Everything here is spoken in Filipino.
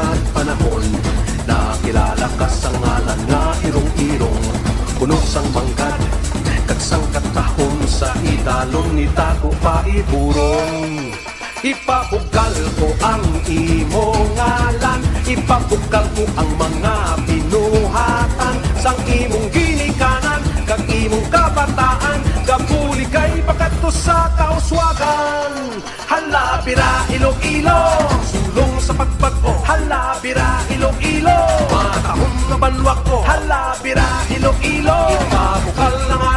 at panahon. Nakilala ka sa ngalan nga irong-irong, puno sang manggad, kagsang katahon sa idalon ni Dago Paiburon. Ipabugal ko ang imong ngalan, ipabugal ko ang mga binuhatan sang imong ginikanan, kag imong kabataan, gabuli kay pagkadto sa kauswagan. Hala bira Iloilo, sulong sa pagbago. Hala bira Iloilo, matahong na banwag ko. Hala bira Iloilo, ipabugal na ngalan.